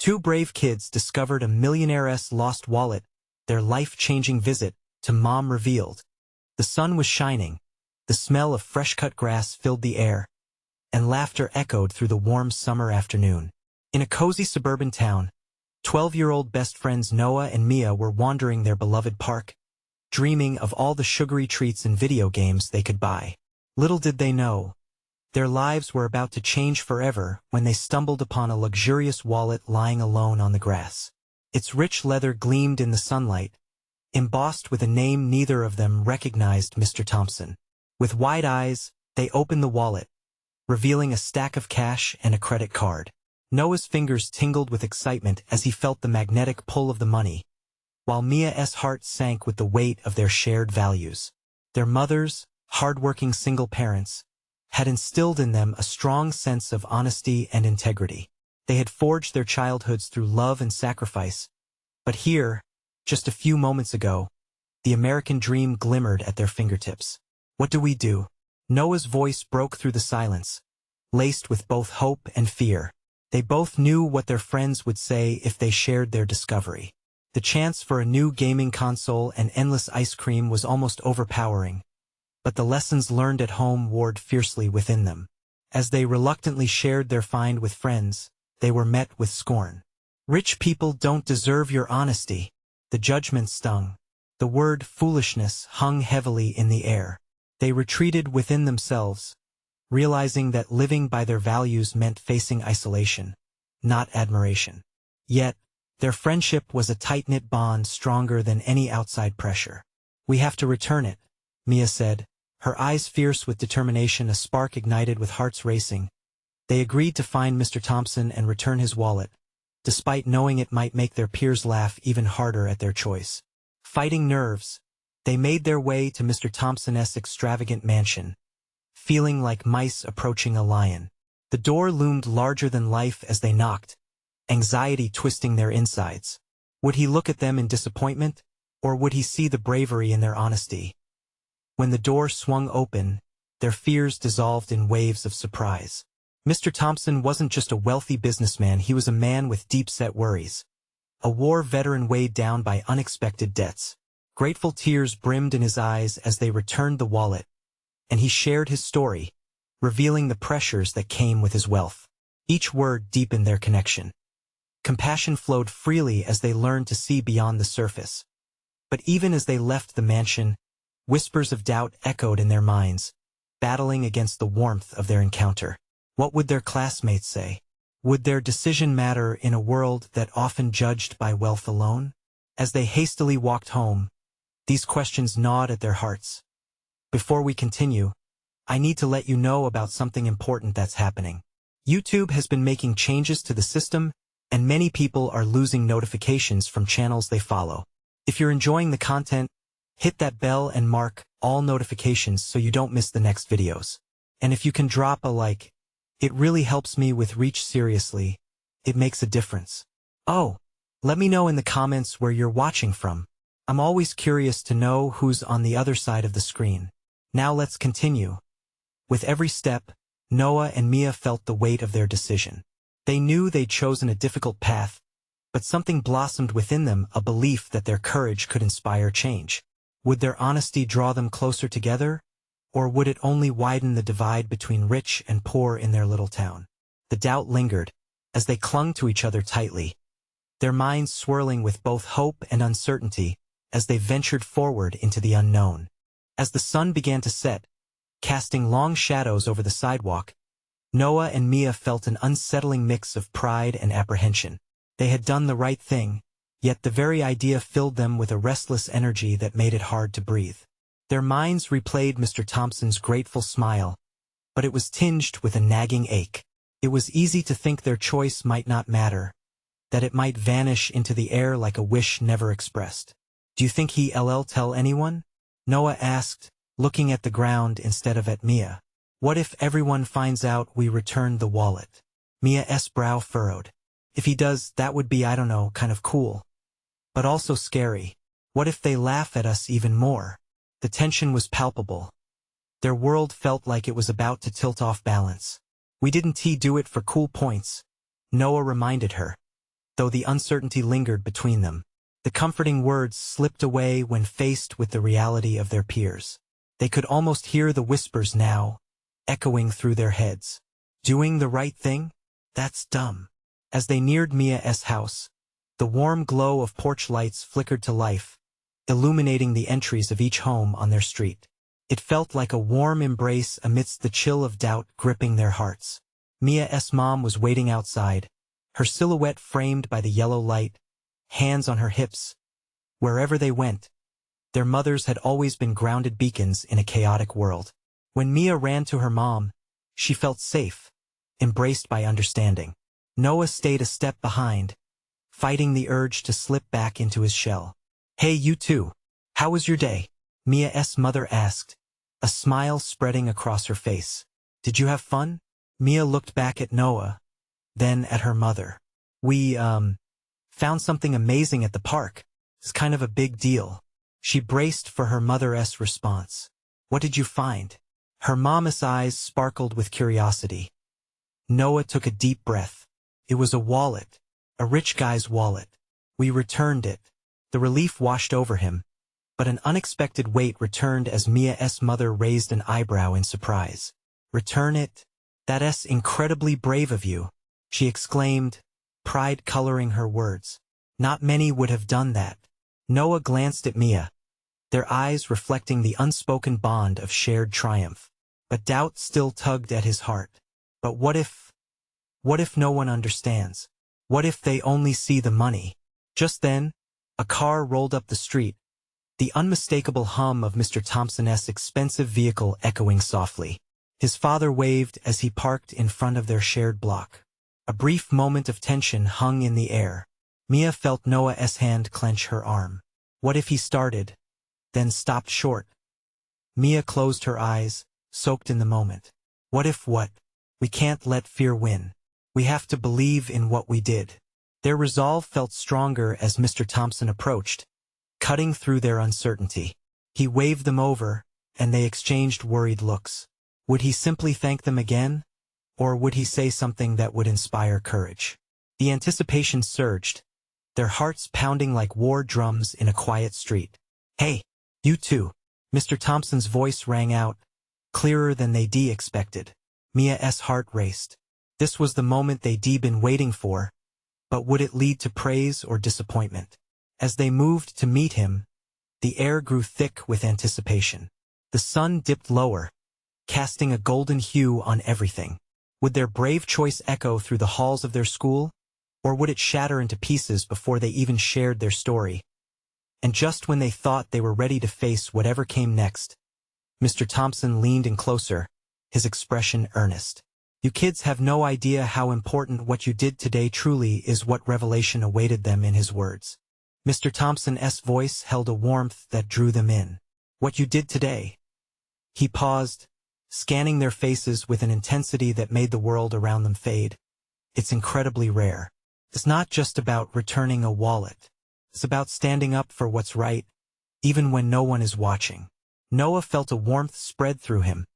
Two brave kids discovered a millionaire's lost wallet, their life-changing visit to Mom revealed. The sun was shining, the smell of fresh-cut grass filled the air, and laughter echoed through the warm summer afternoon. In a cozy suburban town, 12-year-old best friends Noah and Mia were wandering their beloved park, dreaming of all the sugary treats and video games they could buy. Little did they know, their lives were about to change forever when they stumbled upon a luxurious wallet lying alone on the grass. Its rich leather gleamed in the sunlight, embossed with a name neither of them recognized: Mr. Thompson. With wide eyes, they opened the wallet, revealing a stack of cash and a credit card. Noah's fingers tingled with excitement as he felt the magnetic pull of the money, while Mia's heart sank with the weight of their shared values. Their mothers, hard-working single parents, had instilled in them a strong sense of honesty and integrity. They had forged their childhoods through love and sacrifice. But here, just a few moments ago, the American dream glimmered at their fingertips. What do we do? Noah's voice broke through the silence, laced with both hope and fear. They both knew what their friends would say if they shared their discovery. The chance for a new gaming console and endless ice cream was almost overpowering, but the lessons learned at home warred fiercely within them. As they reluctantly shared their find with friends, they were met with scorn. Rich people don't deserve your honesty. The judgment stung. The word foolishness hung heavily in the air. They retreated within themselves, realizing that living by their values meant facing isolation, not admiration. Yet, their friendship was a tight-knit bond stronger than any outside pressure. "We have to return it," Mia said, her eyes fierce with determination, a spark ignited with hearts racing. They agreed to find Mr. Thompson and return his wallet, despite knowing it might make their peers laugh even harder at their choice. Fighting nerves, they made their way to Mr. Thompson's extravagant mansion, feeling like mice approaching a lion. The door loomed larger than life as they knocked, anxiety twisting their insides. Would he look at them in disappointment, or would he see the bravery in their honesty? When the door swung open, their fears dissolved in waves of surprise. Mr. Thompson wasn't just a wealthy businessman, he was a man with deep-set worries. A war veteran weighed down by unexpected debts. Grateful tears brimmed in his eyes as they returned the wallet, and he shared his story, revealing the pressures that came with his wealth. Each word deepened their connection. Compassion flowed freely as they learned to see beyond the surface. But even as they left the mansion, whispers of doubt echoed in their minds, battling against the warmth of their encounter. What would their classmates say? Would their decision matter in a world that often judged by wealth alone? As they hastily walked home, these questions gnawed at their hearts. Before we continue, I need to let you know about something important that's happening. YouTube has been making changes to the system, and many people are losing notifications from channels they follow. If you're enjoying the content, hit that bell and mark all notifications so you don't miss the next videos. And if you can drop a like, it really helps me with reach. Seriously, it makes a difference. Oh, let me know in the comments where you're watching from. I'm always curious to know who's on the other side of the screen. Now let's continue. With every step, Noah and Mia felt the weight of their decision. They knew they'd chosen a difficult path, but something blossomed within them, a belief that their courage could inspire change. Would their honesty draw them closer together, or would it only widen the divide between rich and poor in their little town? The doubt lingered, as they clung to each other tightly, their minds swirling with both hope and uncertainty as they ventured forward into the unknown. As the sun began to set, casting long shadows over the sidewalk, Noah and Mia felt an unsettling mix of pride and apprehension. They had done the right thing, yet the very idea filled them with a restless energy that made it hard to breathe. Their minds replayed Mr. Thompson's grateful smile, but it was tinged with a nagging ache. It was easy to think their choice might not matter, that it might vanish into the air like a wish never expressed. "Do you think he'll tell anyone?" Noah asked, looking at the ground instead of at Mia. "What if everyone finds out we returned the wallet?" Mia's brow furrowed. "If he does, that would be, I don't know, kind of cool. But also scary. What if they laugh at us even more?" The tension was palpable. Their world felt like it was about to tilt off balance. "We didn't do it for cool points," Noah reminded her. though the uncertainty lingered between them. The comforting words slipped away when faced with the reality of their peers. They could almost hear the whispers now, echoing through their heads. Doing the right thing? That's dumb. As they neared Mia's house, the warm glow of porch lights flickered to life, illuminating the entries of each home on their street. It felt like a warm embrace amidst the chill of doubt gripping their hearts. Mia's mom was waiting outside, her silhouette framed by the yellow light, hands on her hips. Wherever they went, their mothers had always been grounded beacons in a chaotic world. When Mia ran to her mom, she felt safe, embraced by understanding. Noah stayed a step behind, fighting the urge to slip back into his shell. "Hey, you two. How was your day?" Mia's mother asked, a smile spreading across her face. "Did you have fun?" Mia looked back at Noah, then at her mother. "We, found something amazing at the park. It's kind of a big deal." She braced for her mother's response. "What did you find?" Her mom's eyes sparkled with curiosity. Noah took a deep breath. "It was a wallet, a rich guy's wallet. We returned it." The relief washed over him, but an unexpected weight returned as Mia's mother raised an eyebrow in surprise. "Return it? That's incredibly brave of you," she exclaimed, pride coloring her words. "Not many would have done that." Noah glanced at Mia, their eyes reflecting the unspoken bond of shared triumph. But doubt still tugged at his heart. But what if no one understands? What if they only see the money? Just then, a car rolled up the street, the unmistakable hum of Mr. Thompson's expensive vehicle echoing softly. His father waved as he parked in front of their shared block. A brief moment of tension hung in the air. Mia felt Noah's hand clench her arm. What if he started, then stopped short? Mia closed her eyes, soaked in the moment. What if what? We can't let fear win. We have to believe in what we did. Their resolve felt stronger as Mr. Thompson approached, cutting through their uncertainty. He waved them over, and they exchanged worried looks. Would he simply thank them again? Or would he say something that would inspire courage? The anticipation surged, their hearts pounding like war drums in a quiet street. "Hey, you two!" Mr. Thompson's voice rang out, clearer than they'd expected. Mia's heart raced. This was the moment they'd been waiting for, but would it lead to praise or disappointment? As they moved to meet him, the air grew thick with anticipation. The sun dipped lower, casting a golden hue on everything. Would their brave choice echo through the halls of their school, or would it shatter into pieces before they even shared their story? And just when they thought they were ready to face whatever came next, Mr. Thompson leaned in closer, his expression earnest. "You kids have no idea how important what you did today truly is." What revelation awaited them in his words? Mr. Thompson's voice held a warmth that drew them in. "What you did today?" He paused, scanning their faces with an intensity that made the world around them fade. "It's incredibly rare. It's not just about returning a wallet. It's about standing up for what's right, even when no one is watching." Noah felt a warmth spread through him,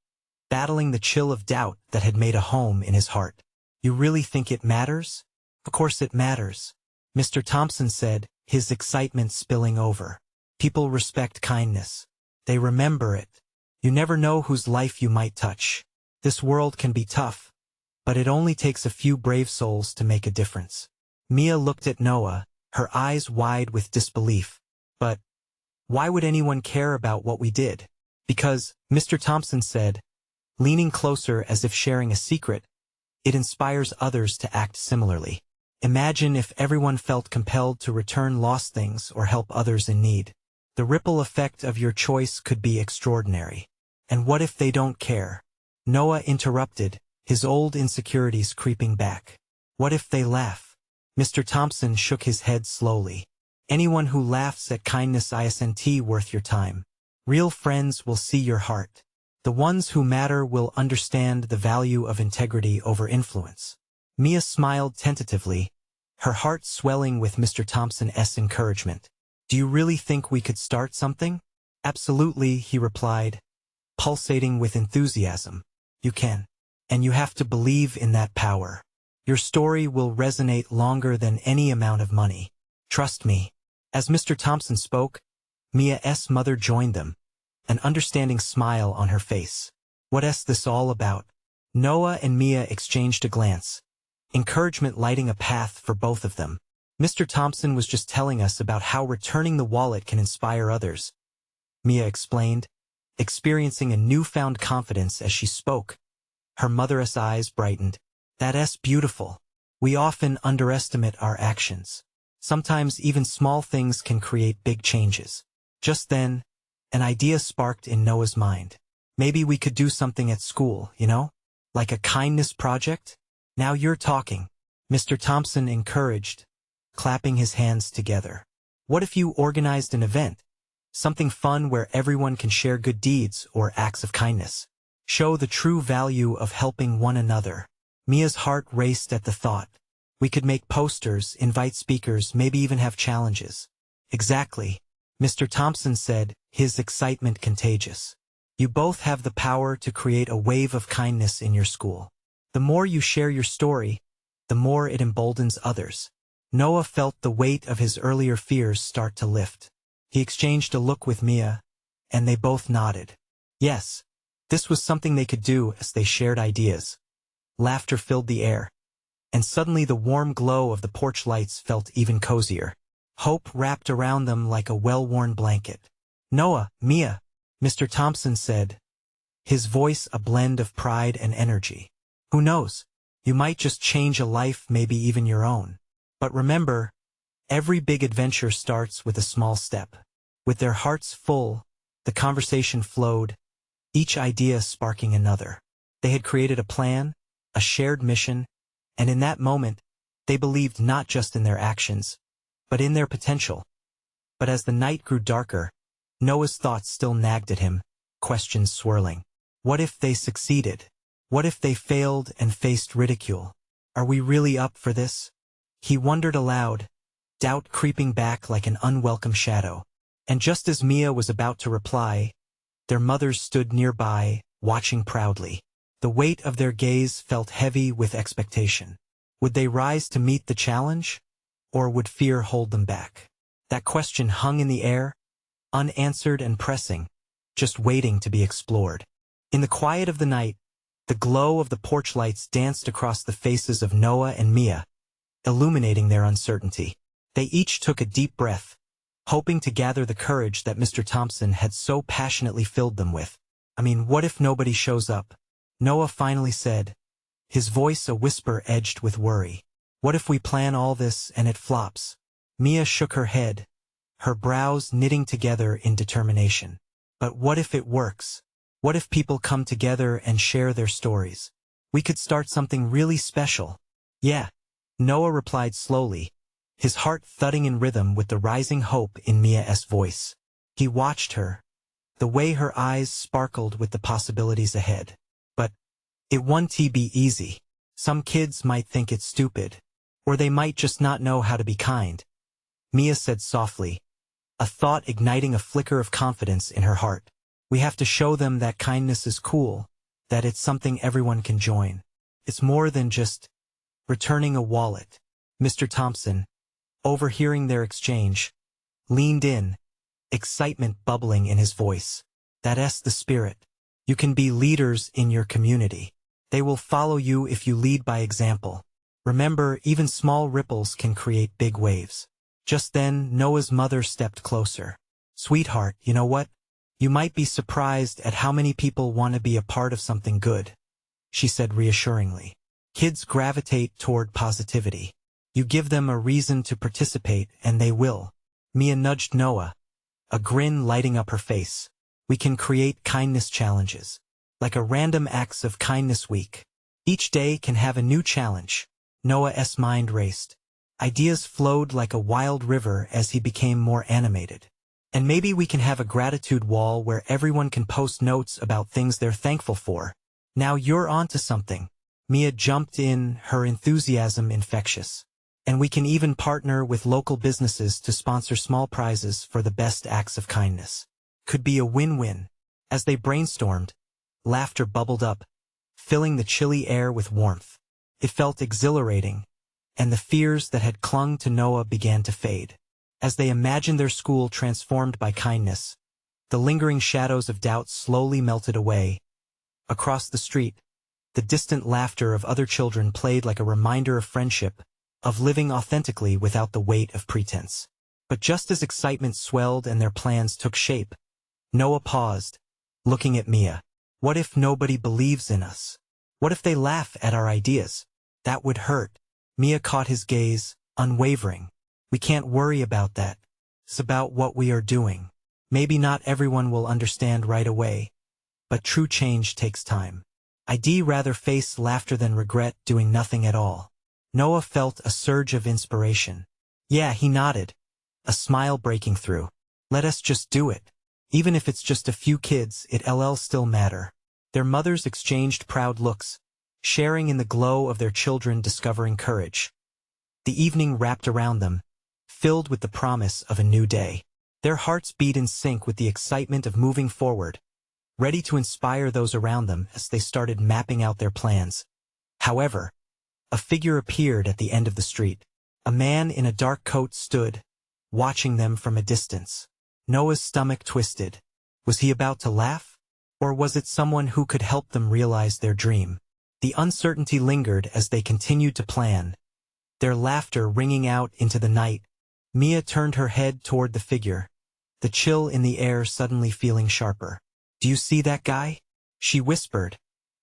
battling the chill of doubt that had made a home in his heart. "You really think it matters?" "Of course it matters," Mr. Thompson said, his excitement spilling over. "People respect kindness. They remember it. You never know whose life you might touch. This world can be tough, but it only takes a few brave souls to make a difference." Mia looked at Noah, her eyes wide with disbelief. "But why would anyone care about what we did?" "Because," Mr. Thompson said, leaning closer as if sharing a secret, "it inspires others to act similarly. Imagine if everyone felt compelled to return lost things or help others in need. The ripple effect of your choice could be extraordinary. And what if they don't care?" Noah interrupted, his old insecurities creeping back. "What if they laugh?" Mr. Thompson shook his head slowly. "Anyone who laughs at kindness isn't worth your time. Real friends will see your heart. The ones who matter will understand the value of integrity over influence." Mia smiled tentatively, her heart swelling with Mr. Thompson's encouragement. "Do you really think we could start something?" "Absolutely," he replied, pulsating with enthusiasm. "You can. And you have to believe in that power." Your story will resonate longer than any amount of money. Trust me. As Mr. Thompson spoke, Mia's mother joined them, an understanding smile on her face. What's this all about? Noah and Mia exchanged a glance, encouragement lighting a path for both of them. Mr. Thompson was just telling us about how returning the wallet can inspire others, Mia explained, experiencing a newfound confidence as she spoke. Her mother's eyes brightened. That's beautiful. We often underestimate our actions. Sometimes even small things can create big changes. Just then, an idea sparked in Noah's mind. Maybe we could do something at school, like a kindness project? Now you're talking, Mr. Thompson encouraged, clapping his hands together. What if you organized an event? Something fun where everyone can share good deeds or acts of kindness. Show the true value of helping one another. Mia's heart raced at the thought. We could make posters, invite speakers, maybe even have challenges. Exactly, Mr. Thompson said, his excitement contagious. You both have the power to create a wave of kindness in your school. The more you share your story, the more it emboldens others. Noah felt the weight of his earlier fears start to lift. He exchanged a look with Mia, and they both nodded. Yes, this was something they could do as they shared ideas. Laughter filled the air, and suddenly the warm glow of the porch lights felt even cozier. Hope wrapped around them like a well-worn blanket. Noah, Mia, Mr. Thompson said, his voice a blend of pride and energy. Who knows? You might just change a life, maybe even your own. But remember, every big adventure starts with a small step. With their hearts full, the conversation flowed, each idea sparking another. They had created a plan, a shared mission, and in that moment, they believed not just in their actions, but in their potential. But as the night grew darker, Noah's thoughts still nagged at him, questions swirling. What if they succeeded? What if they failed and faced ridicule? Are we really up for this? He wondered aloud, doubt creeping back like an unwelcome shadow. And just as Mia was about to reply, their mothers stood nearby, watching proudly. The weight of their gaze felt heavy with expectation. Would they rise to meet the challenge? Or would fear hold them back? That question hung in the air, unanswered and pressing, just waiting to be explored. In the quiet of the night, the glow of the porch lights danced across the faces of Noah and Mia, illuminating their uncertainty. They each took a deep breath, hoping to gather the courage that Mr. Thompson had so passionately filled them with. What if nobody shows up? Noah finally said, his voice a whisper edged with worry. What if we plan all this and it flops? Mia shook her head, her brows knitting together in determination. But what if it works? What if people come together and share their stories? We could start something really special. Yeah, Noah replied slowly, his heart thudding in rhythm with the rising hope in Mia's voice. He watched her, the way her eyes sparkled with the possibilities ahead. But it won't be easy. Some kids might think it's stupid, or they might just not know how to be kind. Mia said softly, a thought igniting a flicker of confidence in her heart. We have to show them that kindness is cool, that it's something everyone can join. It's more than just returning a wallet. Mr. Thompson, overhearing their exchange, leaned in, excitement bubbling in his voice. That's the spirit. You can be leaders in your community. They will follow you if you lead by example. Remember, even small ripples can create big waves. Just then, Noah's mother stepped closer. Sweetheart, you know what? You might be surprised at how many people want to be a part of something good, she said reassuringly. Kids gravitate toward positivity. You give them a reason to participate and they will. Mia nudged Noah, a grin lighting up her face. We can create kindness challenges, like a random acts of kindness week. Each day can have a new challenge. Noah's mind raced. Ideas flowed like a wild river as he became more animated. And maybe we can have a gratitude wall where everyone can post notes about things they're thankful for. Now you're onto something. Mia jumped in, her enthusiasm infectious. And we can even partner with local businesses to sponsor small prizes for the best acts of kindness. Could be a win-win. As they brainstormed, laughter bubbled up, filling the chilly air with warmth. It felt exhilarating, and the fears that had clung to Noah began to fade. As they imagined their school transformed by kindness, the lingering shadows of doubt slowly melted away. Across the street, the distant laughter of other children played like a reminder of friendship, of living authentically without the weight of pretense. But just as excitement swelled and their plans took shape, Noah paused, looking at Mia. What if nobody believes in us? What if they laugh at our ideas? That would hurt. Mia caught his gaze, unwavering. We can't worry about that. It's about what we are doing. Maybe not everyone will understand right away, but true change takes time. I'd rather face laughter than regret doing nothing at all. Noah felt a surge of inspiration. Yeah, he nodded, a smile breaking through. Let us just do it. Even if it's just a few kids, it'll still matter. Their mothers exchanged proud looks, sharing in the glow of their children discovering courage. The evening wrapped around them, filled with the promise of a new day. Their hearts beat in sync with the excitement of moving forward, ready to inspire those around them as they started mapping out their plans. However, a figure appeared at the end of the street. A man in a dark coat stood, watching them from a distance. Noah's stomach twisted. Was he about to laugh? Or was it someone who could help them realize their dream? The uncertainty lingered as they continued to plan, their laughter ringing out into the night. Mia turned her head toward the figure, the chill in the air suddenly feeling sharper. Do you see that guy? She whispered,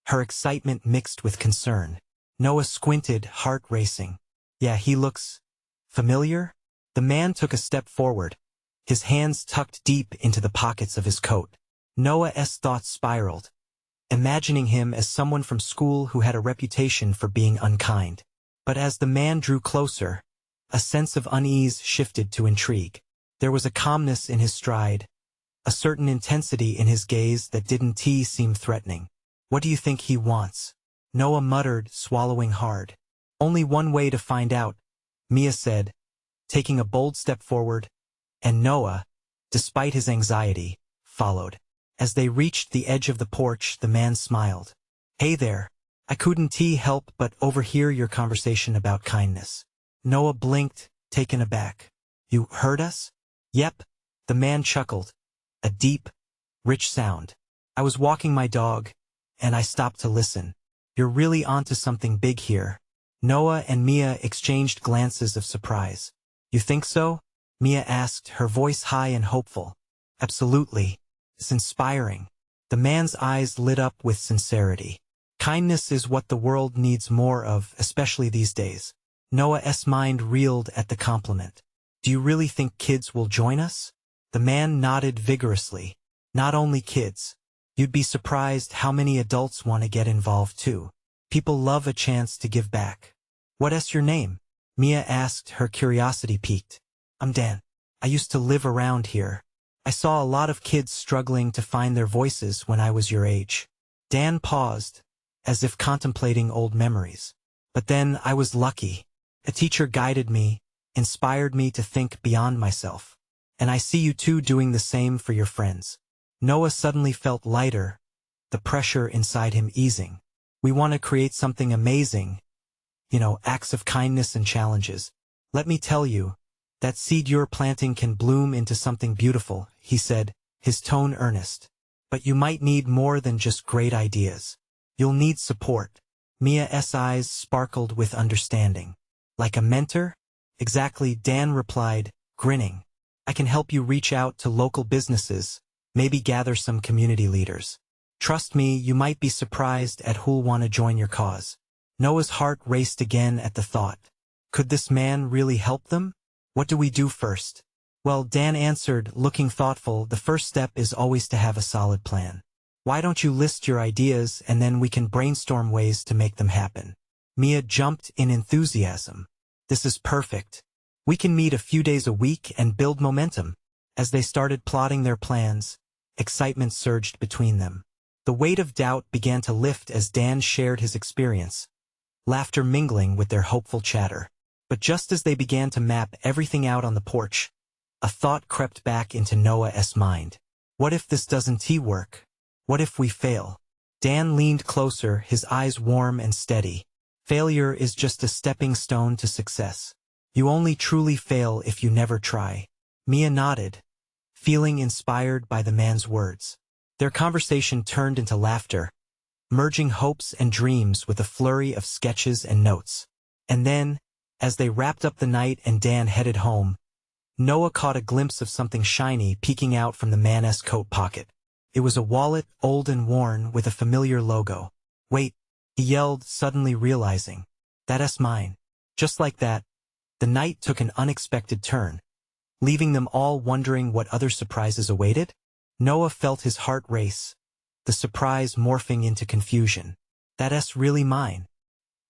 her excitement mixed with concern. Noah squinted, heart racing. Yeah, he looks familiar? The man took a step forward, his hands tucked deep into the pockets of his coat. Noah's thoughts spiraled, imagining him as someone from school who had a reputation for being unkind. But as the man drew closer, a sense of unease shifted to intrigue. There was a calmness in his stride, a certain intensity in his gaze that didn't seem threatening. What do you think he wants? Noah muttered, swallowing hard. Only one way to find out, Mia said, taking a bold step forward, and Noah, despite his anxiety, followed. As they reached the edge of the porch, the man smiled. Hey there, I couldn't help but overhear your conversation about kindness. Noah blinked, taken aback. You heard us? Yep, the man chuckled. A deep, rich sound. I was walking my dog, and I stopped to listen. You're really onto something big here. Noah and Mia exchanged glances of surprise. You think so? Mia asked, her voice high and hopeful. Absolutely. It's inspiring. The man's eyes lit up with sincerity. Kindness is what the world needs more of, especially these days. Noah's mind reeled at the compliment. Do you really think kids will join us? The man nodded vigorously. Not only kids. You'd be surprised how many adults want to get involved too. People love a chance to give back. What's your name? Mia asked, her curiosity piqued. I'm Dan. I used to live around here. I saw a lot of kids struggling to find their voices when I was your age. Dan paused, as if contemplating old memories. But then I was lucky. A teacher guided me, inspired me to think beyond myself. And I see you two doing the same for your friends. Noah suddenly felt lighter, the pressure inside him easing. We want to create something amazing. Acts of kindness and challenges. Let me tell you, that seed you're planting can bloom into something beautiful, he said, his tone earnest. But you might need more than just great ideas. You'll need support. Mia's eyes sparkled with understanding. Like a mentor? Exactly, Dan replied, grinning. I can help you reach out to local businesses, maybe gather some community leaders. Trust me, you might be surprised at who'll want to join your cause. Noah's heart raced again at the thought. Could this man really help them? What do we do first? Well, Dan answered, looking thoughtful, the first step is always to have a solid plan. Why don't you list your ideas and then we can brainstorm ways to make them happen? Mia jumped in enthusiasm. This is perfect. We can meet a few days a week and build momentum. As they started plotting their plans, excitement surged between them. The weight of doubt began to lift as Dan shared his experience, laughter mingling with their hopeful chatter. But just as they began to map everything out on the porch, a thought crept back into Noah's mind. What if this doesn't work? What if we fail? Dan leaned closer, his eyes warm and steady. Failure is just a stepping stone to success. You only truly fail if you never try. Mia nodded, feeling inspired by the man's words. Their conversation turned into laughter, merging hopes and dreams with a flurry of sketches and notes. And then, as they wrapped up the night and Dan headed home, Noah caught a glimpse of something shiny peeking out from the man's coat pocket. It was a wallet, old and worn, with a familiar logo. "Wait," he yelled, suddenly realizing. "That's mine." Just like that, the night took an unexpected turn, leaving them all wondering what other surprises awaited. Noah felt his heart race, the surprise morphing into confusion. "That's really mine,"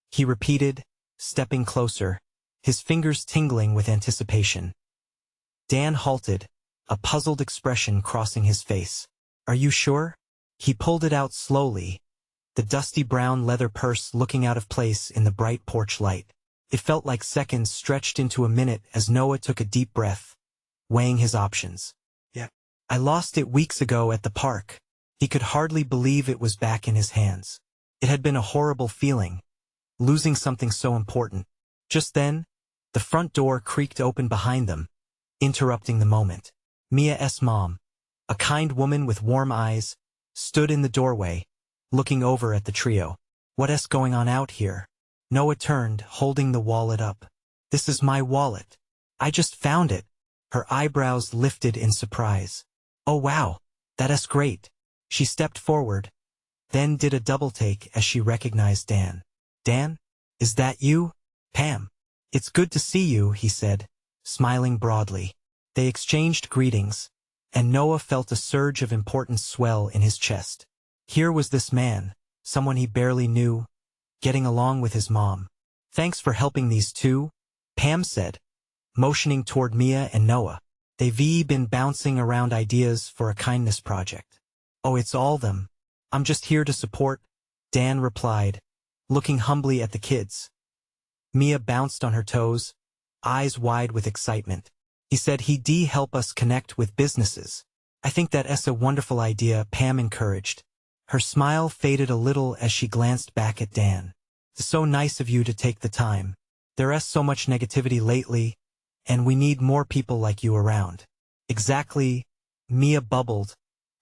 he repeated, stepping closer, his fingers tingling with anticipation. Dan halted, a puzzled expression crossing his face. "Are you sure?" He pulled it out slowly, the dusty brown leather purse looking out of place in the bright porch light. It felt like seconds stretched into a minute as Noah took a deep breath, weighing his options. "Yeah, I lost it weeks ago at the park." He could hardly believe it was back in his hands. It had been a horrible feeling, losing something so important. Just then, the front door creaked open behind them, interrupting the moment. Mia's mom, a kind woman with warm eyes, stood in the doorway, looking over at the trio. "What's going on out here?" Noah turned, holding the wallet up. "This is my wallet. I just found it." Her eyebrows lifted in surprise. "Oh wow, that's great." She stepped forward, then did a double-take as she recognized Dan. "Dan? Is that you?" "Pam. It's good to see you," he said, smiling broadly. They exchanged greetings, and Noah felt a surge of importance swell in his chest. Here was this man, someone he barely knew, getting along with his mom. "Thanks for helping these two," Pam said, motioning toward Mia and Noah. "They've been bouncing around ideas for a kindness project." "Oh, it's all them. I'm just here to support," Dan replied, looking humbly at the kids. Mia bounced on her toes, eyes wide with excitement. "He said he'd help us connect with businesses." "I think that's a wonderful idea," Pam encouraged. Her smile faded a little as she glanced back at Dan. "It's so nice of you to take the time. There's so much negativity lately, and we need more people like you around." "Exactly," Mia bubbled,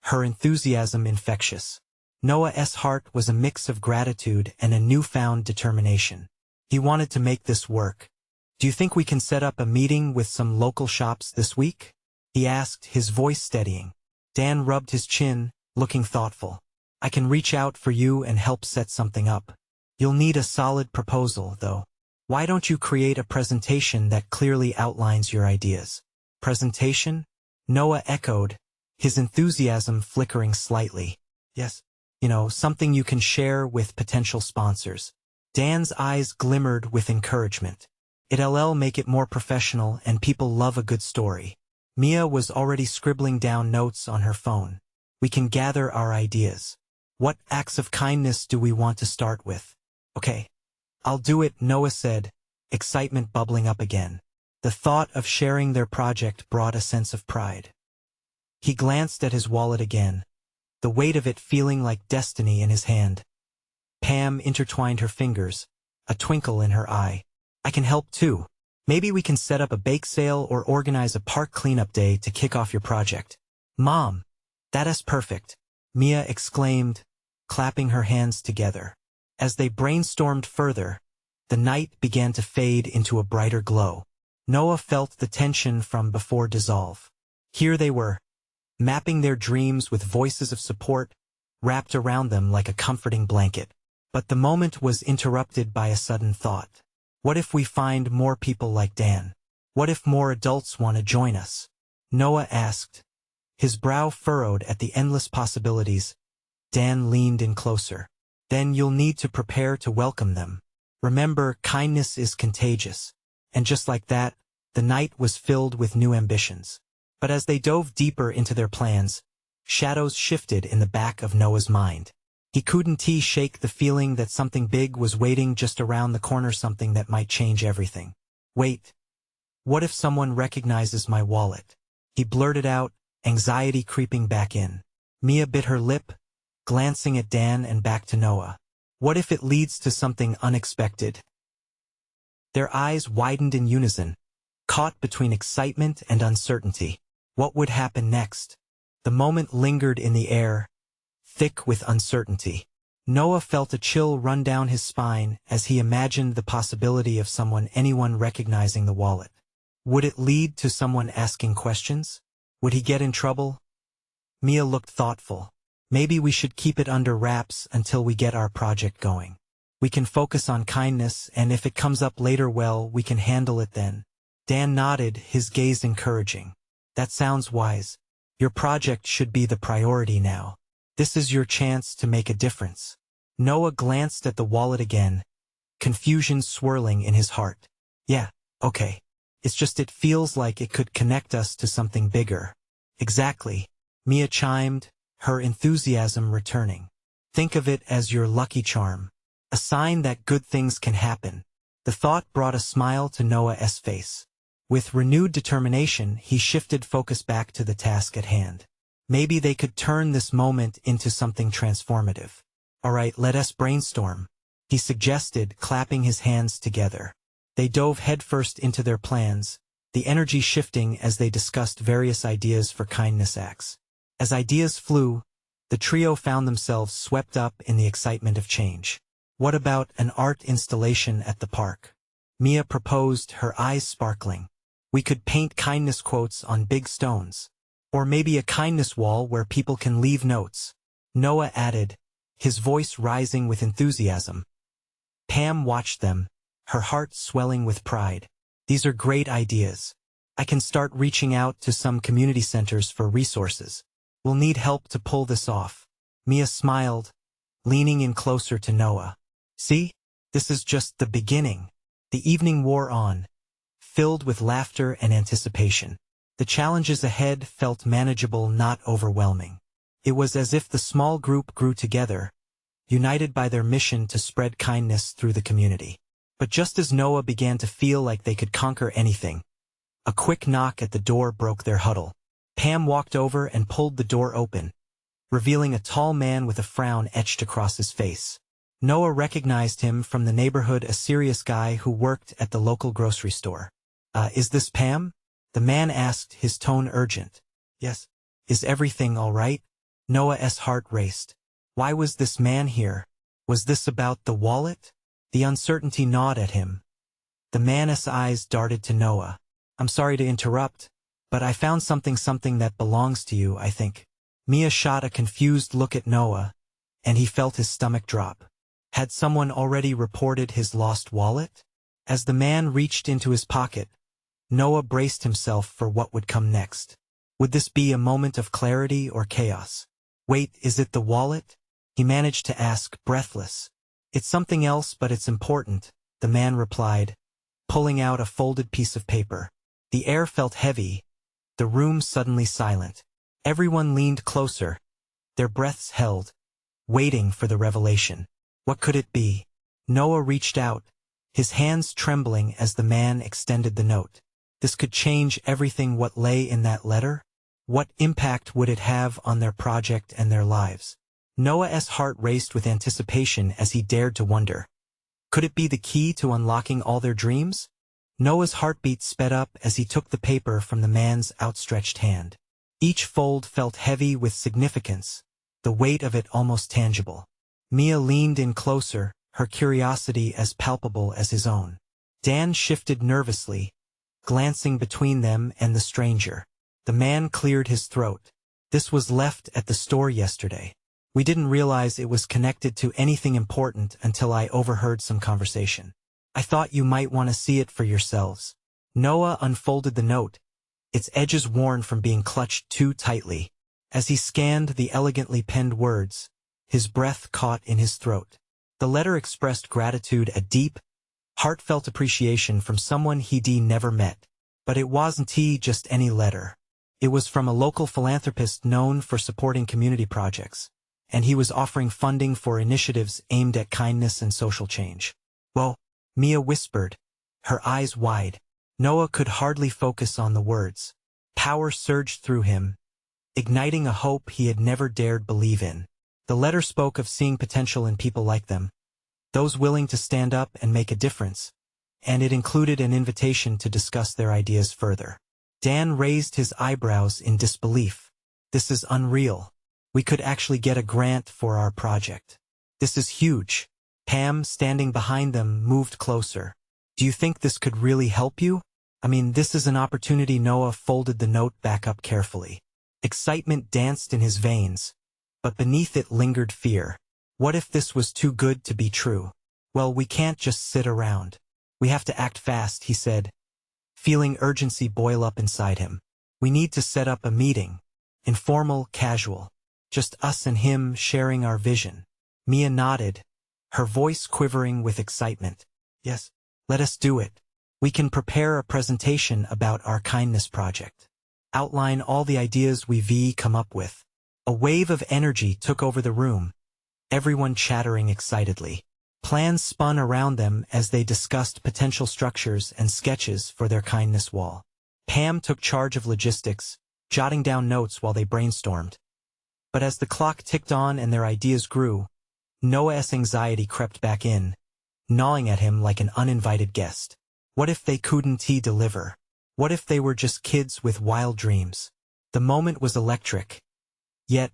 her enthusiasm infectious. Noah's heart was a mix of gratitude and a newfound determination. He wanted to make this work. "Do you think we can set up a meeting with some local shops this week?" he asked, his voice steadying. Dan rubbed his chin, looking thoughtful. "I can reach out for you and help set something up. You'll need a solid proposal, though. Why don't you create a presentation that clearly outlines your ideas?" "Presentation?" Noah echoed, his enthusiasm flickering slightly. "Yes. Something you can share with potential sponsors." Dan's eyes glimmered with encouragement. "It'll make it more professional, and people love a good story." Mia was already scribbling down notes on her phone. "We can gather our ideas. What acts of kindness do we want to start with?" "Okay, I'll do it," Noah said, excitement bubbling up again. The thought of sharing their project brought a sense of pride. He glanced at his wallet again, the weight of it feeling like destiny in his hand. Pam intertwined her fingers, a twinkle in her eye. "I can help too. Maybe we can set up a bake sale or organize a park cleanup day to kick off your project." "Mom, that's perfect," Mia exclaimed, clapping her hands together. As they brainstormed further, the night began to fade into a brighter glow. Noah felt the tension from before dissolve. Here they were, mapping their dreams with voices of support wrapped around them like a comforting blanket. But the moment was interrupted by a sudden thought. What if we find more people like Dan? What if more adults want to join us? Noah asked, his brow furrowed at the endless possibilities. Dan leaned in closer. "Then you'll need to prepare to welcome them. Remember, kindness is contagious." And just like that, the night was filled with new ambitions. But as they dove deeper into their plans, shadows shifted in the back of Noah's mind. He couldn't shake the feeling that something big was waiting just around the corner, something that might change everything. "Wait. What if someone recognizes my wallet?" he blurted out, anxiety creeping back in. Mia bit her lip, glancing at Dan and back to Noah. What if it leads to something unexpected? Their eyes widened in unison, caught between excitement and uncertainty. What would happen next? The moment lingered in the air, thick with uncertainty. Noah felt a chill run down his spine as he imagined the possibility of anyone recognizing the wallet. Would it lead to someone asking questions? Would he get in trouble? Mia looked thoughtful. Maybe we should keep it under wraps until we get our project going. We can focus on kindness, and if it comes up later, well, we can handle it then. Dan nodded, his gaze encouraging. That sounds wise. Your project should be the priority now. This is your chance to make a difference. Noah glanced at the wallet again, confusion swirling in his heart. Yeah, okay. It's just it feels like it could connect us to something bigger. Exactly. Mia chimed, her enthusiasm returning. Think of it as your lucky charm. A sign that good things can happen. The thought brought a smile to Noah's face. With renewed determination, he shifted focus back to the task at hand. Maybe they could turn this moment into something transformative. All right, let us brainstorm, he suggested, clapping his hands together. They dove headfirst into their plans, the energy shifting as they discussed various ideas for kindness acts. As ideas flew, the trio found themselves swept up in the excitement of change. What about an art installation at the park? Mia proposed, her eyes sparkling. We could paint kindness quotes on big stones. Or maybe a kindness wall where people can leave notes. Noah added, his voice rising with enthusiasm. Pam watched them, her heart swelling with pride. These are great ideas. I can start reaching out to some community centers for resources. We'll need help to pull this off. Mia smiled, leaning in closer to Noah. See? This is just the beginning. The evening wore on, filled with laughter and anticipation. The challenges ahead felt manageable, not overwhelming. It was as if the small group grew together, united by their mission to spread kindness through the community. But just as Noah began to feel like they could conquer anything, a quick knock at the door broke their huddle. Pam walked over and pulled the door open, revealing a tall man with a frown etched across his face. Noah recognized him from the neighborhood, a serious guy who worked at the local grocery store. Is this Pam? The man asked, his tone urgent. Yes. Is everything all right? Noah's heart raced. Why was this man here? Was this about the wallet? The uncertainty gnawed at him. The man's eyes darted to Noah. I'm sorry to interrupt, but I found something that belongs to you, I think. Mia shot a confused look at Noah, and he felt his stomach drop. Had someone already reported his lost wallet? As the man reached into his pocket, Noah braced himself for what would come next. Would this be a moment of clarity or chaos? Wait, is it the wallet? He managed to ask, breathless. It's something else, but it's important, the man replied, pulling out a folded piece of paper. The air felt heavy, the room suddenly silent. Everyone leaned closer, their breaths held, waiting for the revelation. What could it be? Noah reached out, his hands trembling as the man extended the note. This could change everything. What lay in that letter? What impact would it have on their project and their lives? Noah's heart raced with anticipation as he dared to wonder. Could it be the key to unlocking all their dreams? Noah's heartbeat sped up as he took the paper from the man's outstretched hand. Each fold felt heavy with significance, the weight of it almost tangible. Mia leaned in closer, her curiosity as palpable as his own. Dan shifted nervously, glancing between them and the stranger. The man cleared his throat. This was left at the store yesterday. We didn't realize it was connected to anything important until I overheard some conversation. I thought you might want to see it for yourselves. Noah unfolded the note, its edges worn from being clutched too tightly. As he scanned the elegantly penned words, his breath caught in his throat. The letter expressed gratitude, a deep, heartfelt appreciation from someone he'd never met. But it wasn't just any letter. It was from a local philanthropist known for supporting community projects, and he was offering funding for initiatives aimed at kindness and social change. Well, Mia whispered, her eyes wide. Noah could hardly focus on the words. Power surged through him, igniting a hope he had never dared believe in. The letter spoke of seeing potential in people like them, those willing to stand up and make a difference, and it included an invitation to discuss their ideas further. Dan raised his eyebrows in disbelief. This is unreal. We could actually get a grant for our project. This is huge. Pam, standing behind them, moved closer. Do you think this could really help you? I mean, this is an opportunity. Noah folded the note back up carefully. Excitement danced in his veins, but beneath it lingered fear. What if this was too good to be true? Well, we can't just sit around. We have to act fast, he said, feeling urgency boil up inside him. We need to set up a meeting. Informal, casual. Just us and him sharing our vision. Mia nodded, her voice quivering with excitement. Yes, let us do it. We can prepare a presentation about our kindness project. Outline all the ideas we've come up with. A wave of energy took over the room, everyone chattering excitedly. Plans spun around them as they discussed potential structures and sketches for their kindness wall. Pam took charge of logistics, jotting down notes while they brainstormed. But as the clock ticked on and their ideas grew, Noah's anxiety crept back in, gnawing at him like an uninvited guest. What if they couldn't deliver? What if they were just kids with wild dreams? The moment was electric. Yet,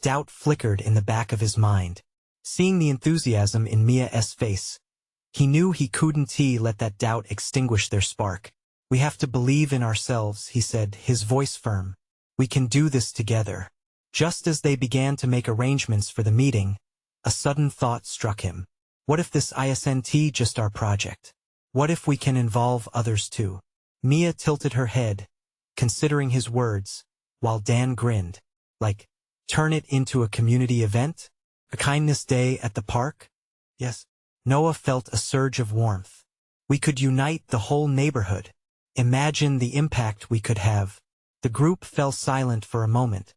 doubt flickered in the back of his mind. Seeing the enthusiasm in Mia's face, he knew he couldn't let that doubt extinguish their spark. We have to believe in ourselves, he said, his voice firm. We can do this together. Just as they began to make arrangements for the meeting, a sudden thought struck him. What if this isn't just our project? What if we can involve others too? Mia tilted her head, considering his words, while Dan grinned. Like, turn it into a community event? A kindness day at the park? Yes. Noah felt a surge of warmth. We could unite the whole neighborhood. Imagine the impact we could have. The group fell silent for a moment,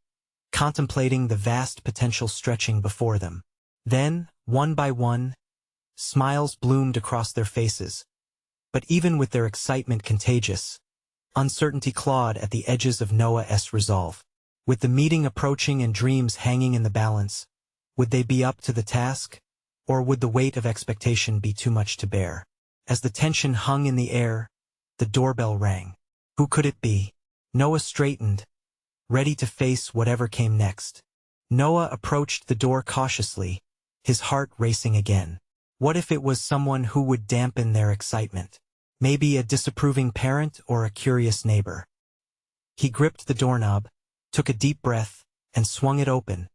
contemplating the vast potential stretching before them. Then, one by one, smiles bloomed across their faces. But even with their excitement contagious, uncertainty clawed at the edges of Noah's resolve. With the meeting approaching and dreams hanging in the balance, would they be up to the task? Or would the weight of expectation be too much to bear? As the tension hung in the air, the doorbell rang. Who could it be? Noah straightened, ready to face whatever came next. Noah approached the door cautiously, his heart racing again. What if it was someone who would dampen their excitement? Maybe a disapproving parent or a curious neighbor. He gripped the doorknob, took a deep breath, and swung it open.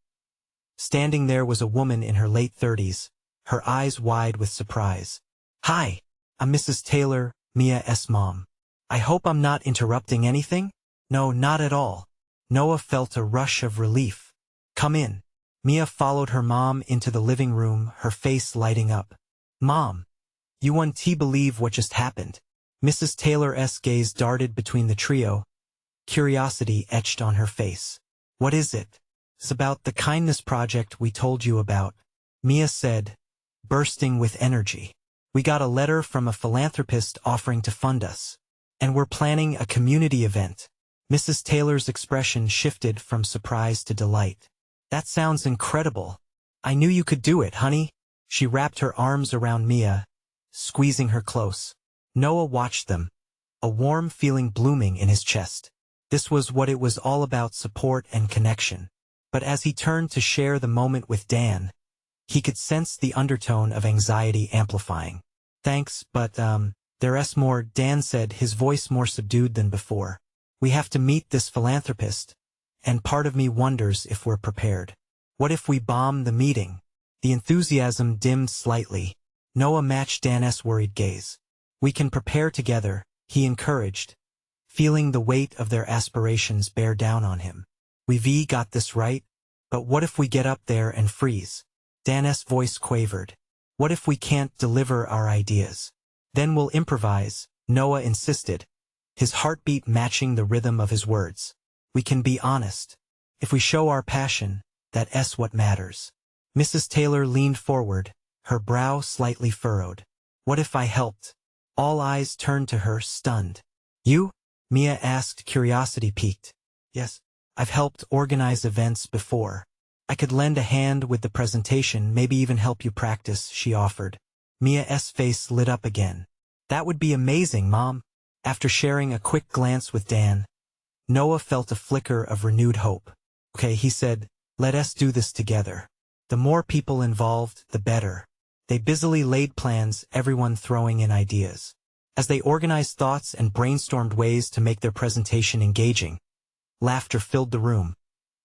Standing there was a woman in her late 30s, her eyes wide with surprise. Hi, I'm Mrs. Taylor, Mia's mom. I hope I'm not interrupting anything? No, not at all. Noah felt a rush of relief. Come in. Mia followed her mom into the living room, her face lighting up. Mom, you won't believe what just happened. Mrs. Taylor's gaze darted between the trio, curiosity etched on her face. What is it? It's about the kindness project we told you about, Mia said, bursting with energy. We got a letter from a philanthropist offering to fund us. And we're planning a community event. Mrs. Taylor's expression shifted from surprise to delight. That sounds incredible. I knew you could do it, honey. She wrapped her arms around Mia, squeezing her close. Noah watched them, a warm feeling blooming in his chest. This was what it was all about, support and connection. But as he turned to share the moment with Dan, he could sense the undertone of anxiety amplifying. Thanks, but, there's more, Dan said, his voice more subdued than before. We have to meet this philanthropist, and part of me wonders if we're prepared. What if we bomb the meeting? The enthusiasm dimmed slightly. Noah matched Dan's worried gaze. We can prepare together, he encouraged, feeling the weight of their aspirations bear down on him. We've got this right, but what if we get up there and freeze? Dan's voice quavered. What if we can't deliver our ideas? Then we'll improvise, Noah insisted, his heartbeat matching the rhythm of his words. We can be honest. If we show our passion, that's what matters. Mrs. Taylor leaned forward, her brow slightly furrowed. What if I helped? All eyes turned to her, stunned. You? Mia asked, curiosity piqued. Yes, I've helped organize events before. I could lend a hand with the presentation, maybe even help you practice, she offered. Mia's face lit up again. That would be amazing, Mom. After sharing a quick glance with Dan, Noah felt a flicker of renewed hope. Okay, he said, let us do this together. The more people involved, the better. They busily laid plans, everyone throwing in ideas. As they organized thoughts and brainstormed ways to make their presentation engaging, laughter filled the room,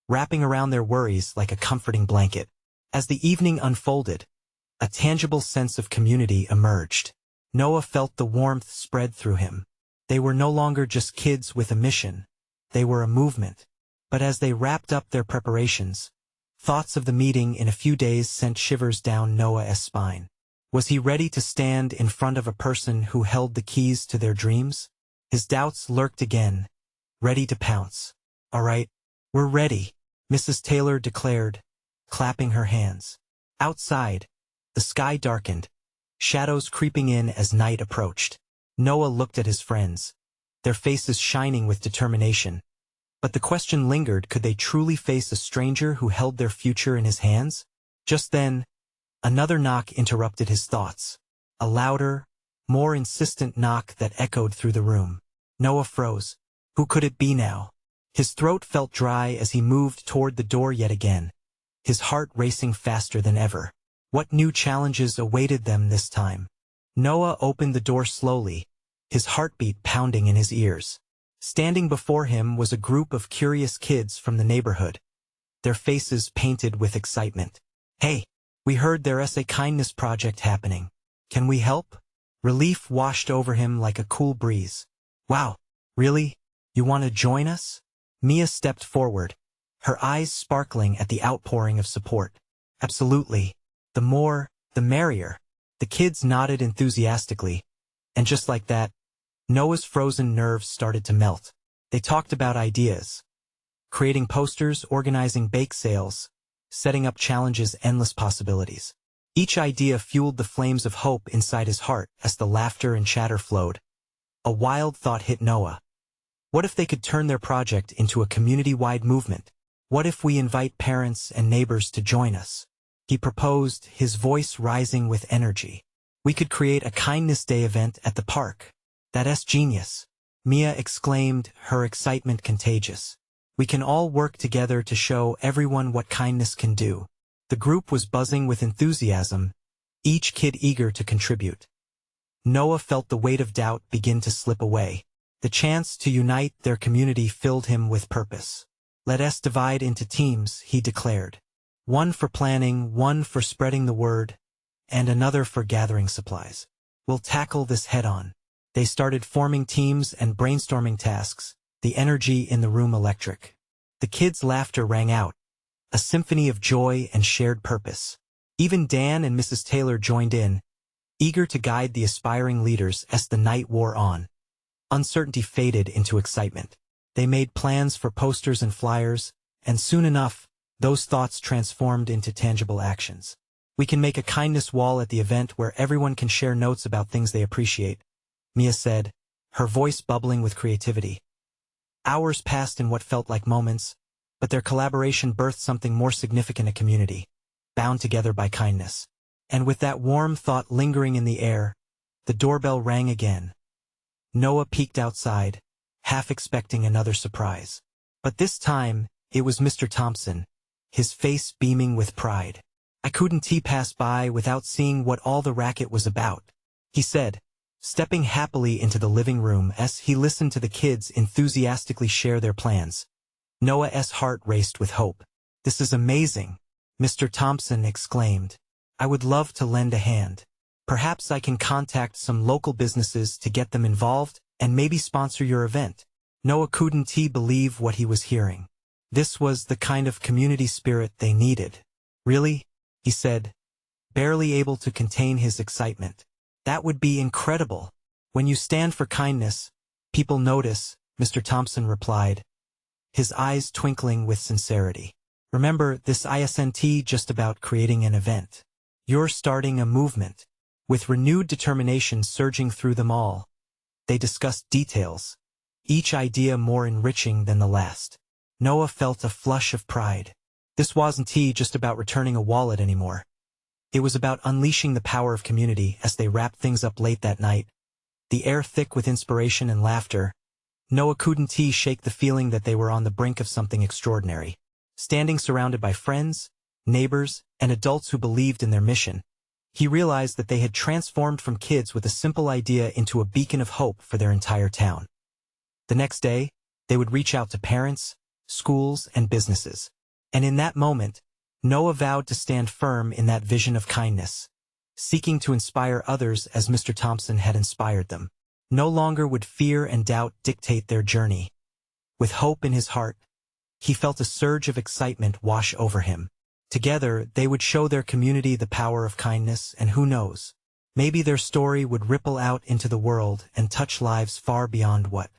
wrapping around their worries like a comforting blanket. As the evening unfolded, a tangible sense of community emerged. Noah felt the warmth spread through him. They were no longer just kids with a mission. They were a movement. But as they wrapped up their preparations, thoughts of the meeting in a few days sent shivers down Noah's spine. Was he ready to stand in front of a person who held the keys to their dreams? His doubts lurked again, ready to pounce. All right, we're ready, Mrs. Taylor declared, clapping her hands. Outside, the sky darkened, shadows creeping in as night approached. Noah looked at his friends, their faces shining with determination. But the question lingered, could they truly face a stranger who held their future in his hands? Just then, another knock interrupted his thoughts. A louder, more insistent knock that echoed through the room. Noah froze. Who could it be now? His throat felt dry as he moved toward the door yet again, his heart racing faster than ever. What new challenges awaited them this time? Noah opened the door slowly, his heartbeat pounding in his ears. Standing before him was a group of curious kids from the neighborhood, their faces painted with excitement. Hey, we heard there's a kindness project happening. Can we help? Relief washed over him like a cool breeze. Wow, really? You want to join us? Mia stepped forward, her eyes sparkling at the outpouring of support. Absolutely. The more, the merrier. The kids nodded enthusiastically, and just like that, Noah's frozen nerves started to melt. They talked about ideas. Creating posters, organizing bake sales, setting up challenges, endless possibilities. Each idea fueled the flames of hope inside his heart as the laughter and chatter flowed. A wild thought hit Noah. What if they could turn their project into a community-wide movement? What if we invite parents and neighbors to join us? He proposed, his voice rising with energy. We could create a Kindness Day event at the park. That's genius, Mia exclaimed, her excitement contagious. We can all work together to show everyone what kindness can do. The group was buzzing with enthusiasm, each kid eager to contribute. Noah felt the weight of doubt begin to slip away. The chance to unite their community filled him with purpose. Let us divide into teams, he declared. One for planning, one for spreading the word, and another for gathering supplies. We'll tackle this head-on. They started forming teams and brainstorming tasks, the energy in the room electric. The kids' laughter rang out, a symphony of joy and shared purpose. Even Dan and Mrs. Taylor joined in, eager to guide the aspiring leaders as the night wore on. Uncertainty faded into excitement. They made plans for posters and flyers, and soon enough, those thoughts transformed into tangible actions. We can make a kindness wall at the event where everyone can share notes about things they appreciate, Mia said, her voice bubbling with creativity. Hours passed in what felt like moments, but their collaboration birthed something more significant, a community, bound together by kindness. And with that warm thought lingering in the air, the doorbell rang again. Noah peeked outside, half expecting another surprise. But this time, it was Mr. Thompson, his face beaming with pride. I couldn't pass by without seeing what all the racket was about, he said, stepping happily into the living room as he listened to the kids enthusiastically share their plans. Noah's heart raced with hope. This is amazing, Mr. Thompson exclaimed. I would love to lend a hand. Perhaps I can contact some local businesses to get them involved and maybe sponsor your event. Noah couldn't believe what he was hearing. This was the kind of community spirit they needed. Really? He said, barely able to contain his excitement. That would be incredible. When you stand for kindness, people notice, Mr. Thompson replied, his eyes twinkling with sincerity. Remember, this isn't just about creating an event. You're starting a movement. With renewed determination surging through them all, they discussed details, each idea more enriching than the last. Noah felt a flush of pride. This wasn't just about returning a wallet anymore. It was about unleashing the power of community as they wrapped things up late that night, the air thick with inspiration and laughter. Noah couldn't shake the feeling that they were on the brink of something extraordinary. Standing surrounded by friends, neighbors, and adults who believed in their mission, he realized that they had transformed from kids with a simple idea into a beacon of hope for their entire town. The next day, they would reach out to parents, schools, and businesses. And in that moment, Noah vowed to stand firm in that vision of kindness, seeking to inspire others as Mr. Thompson had inspired them. No longer would fear and doubt dictate their journey. With hope in his heart, he felt a surge of excitement wash over him. Together, they would show their community the power of kindness, and who knows, maybe their story would ripple out into the world and touch lives far beyond what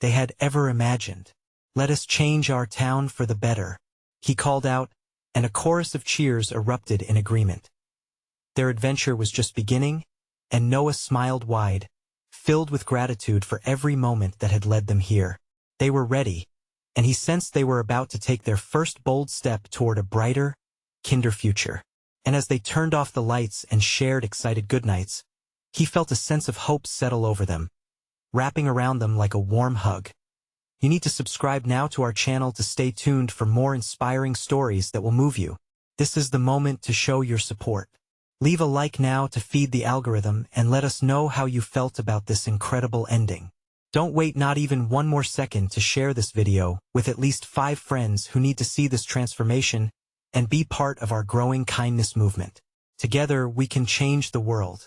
they had ever imagined. "Let us change our town for the better," he called out, and a chorus of cheers erupted in agreement. Their adventure was just beginning, and Noah smiled wide, filled with gratitude for every moment that had led them here. They were ready, and he sensed they were about to take their first bold step toward a brighter, kinder future. And as they turned off the lights and shared excited goodnights, he felt a sense of hope settle over them, wrapping around them like a warm hug. You need to subscribe now to our channel to stay tuned for more inspiring stories that will move you. This is the moment to show your support. Leave a like now to feed the algorithm and let us know how you felt about this incredible ending. Don't wait not even one more second to share this video with at least 5 friends who need to see this transformation and be part of our growing kindness movement. Together we can change the world.